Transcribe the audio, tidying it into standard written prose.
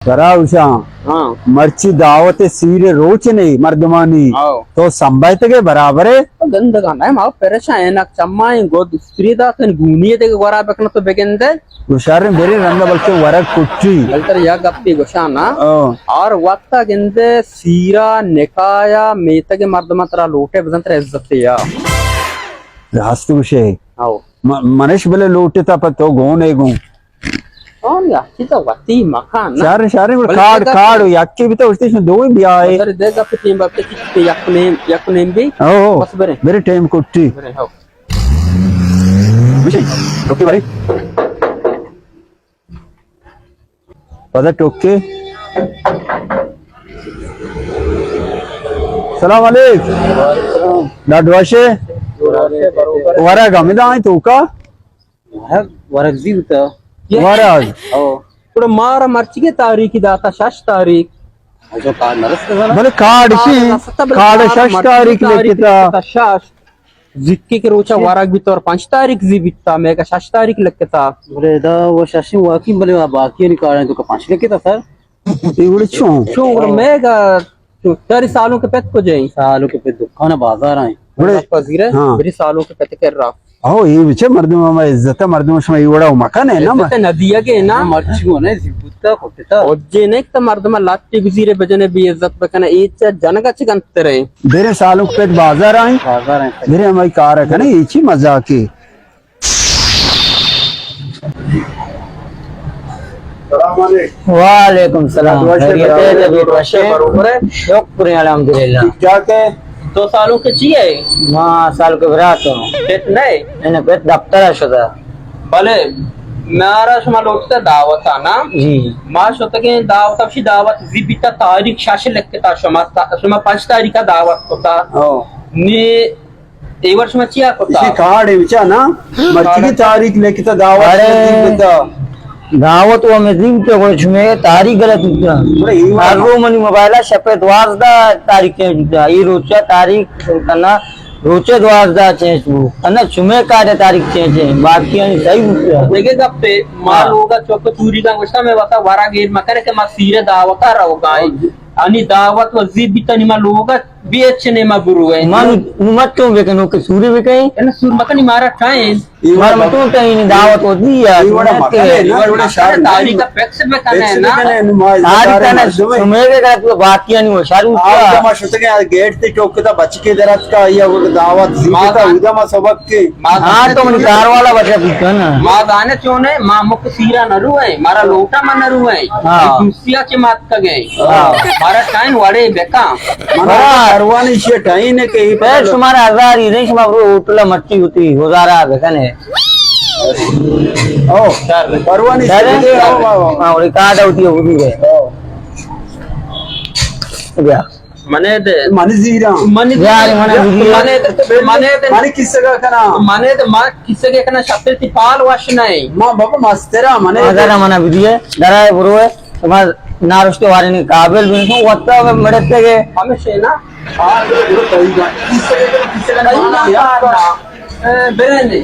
जरा उषा मर्ची दावत सीरे रोच नहीं मर्दमानी तो संभायते के बराबर है गंद गाना है माँ परेशान है ना चम्माई गोद स्त्री दा तन गुनिये ते गोरा बेकन तो बेकेंदे उषारे मेरे रंग बल्कि वरक कुट्टी बल्तर या गप्पी गोशाना और वक्त गिंदे सीरा निकाया मेते के मर्द मतरा लोटे बदंतर इज्जत या रास्तु उषे आओ मनुष्य बले लोटे ता पर तो गोन है गो कौन या किता वती मकान ना शारे शारे कार्ड कार्ड याक्के भी तो उसते दो ही बिया है सर दे गप्पी टीम बाप के यक नेम भी ओ बस बरे मेरे टाइम कुट्टी बरे हो विषय टोके भाई पता टोके सलाम अलैकुम दादवाशे वरा गमिदा है तो का वरक जीवता वराज ఇప్పుడు మార మర్చిగే తారీఖు దాత షష్ తారీఖ जो कार्ड नरस बोले कार्ड की कार्ड 6 तारीख लेके शश जिक्की के रोचा वाराक भी तो 5 तारीख जी बिता मैं का 6 तारीख लेके था बोले दा वो शशि वाकी बोले बाकी नहीं कार्ड तो का 5 लेके था सर इवड़े चो मैं का 30 सालों के पेट को जाई सालों के पे दुकान बाजार आए बड़े वजीर है मेरी सालों के पेट कर रहा आओ ये विचे मर्दमा इज्जत मर्दमा समय इवड़ा मकान है ना नदिया के ना मर्ची को ने जिबुता कोटेता ಒಜ್ಜೆ ನೆಕ್ತ ಮರ್ದಮ ಲಾಟ್ಟಿ ಗುಜೀರೆ ಬಜನೆ ಬಿ ಇಜ್ಜತ್ ಬಕನ ಈಚ ಜನಗಚ್ಚ ಗಂತರೆ मेरे सालों के पेट बाजार आए मेरे हमारी कार है ना ये ची मजाक है वालेकुम सलाम शुक्र अल्हम्दुलिल्लाह क्या के 2 सालों के चाहिए मां साल के बरात पेट नहीं मैंने पेट दफ्तर शुदा भले मारा शमा लोटता दावत आना जी मा शतके दावत अशी दावत जी बिता तारीख शाशे लेखता शमा 5 तारीख का दावत होता ने ए वर्ष में चिया होता इसी कार्ड है विचा ना मर्ची की तारीख लेके तो दावत दावत वो में जीवते को छमे तारीख गलत होता मारो मनी मोबाइल सफेद वाजदा तारीख के होता ई रोचा तारीख करना रोचे द्वारदा चेंज वो अन्ना छुमे कार्य तारीख चेंज है बाकी सही होता देखे गप्पे मार होगा चौक चूरी का गुस्सा में बता वारा गेर मकर के मा सीरे दावत आ रहा आणि दावत व जी बितनी मा लोगा बीएचने मा गुरु है मन मत क्यों बेकनो के सूर्य बेकई एना सूर मकनी मारा टाइम मार मत तो नहीं दावत होती है इवड़ा शार तारीख का पैक्स में करना है ना तारीख का समय के का तो बाकी नहीं हो शारू आप मा शतके गेट ते टोकता बच के दरत का या वो दावत जीता उदा मा सबक के हां तो मन कार वाला बचा पूछा ना मा दाने चोने मा मुख सीरा नरु है मारा लोटा मा नरु है दूसरिया के मात का गए मारा टाइम वाड़े बेका मारा करवानी छे टाइम ने के पे तुम्हारा 1000 ही नहीं समा उतला मट्टी होती गुजारा बेकने ओ करवानी छे हां और कार्ड होती है वो भी है गया मने दे मन जीरा मने यार माने किससे का कना मने दे मा किससे के कना शब्द ती पाल वाश नहीं मां बाबा मस्तेरा मने जरा मना विधि है जरा बुरो है तुम्हार नारुष्ट वाले ने काबिल भी नहीं वत्ता में मड़ते के हमेशा ना हां ये तो सही बात किससे का बेरेंदे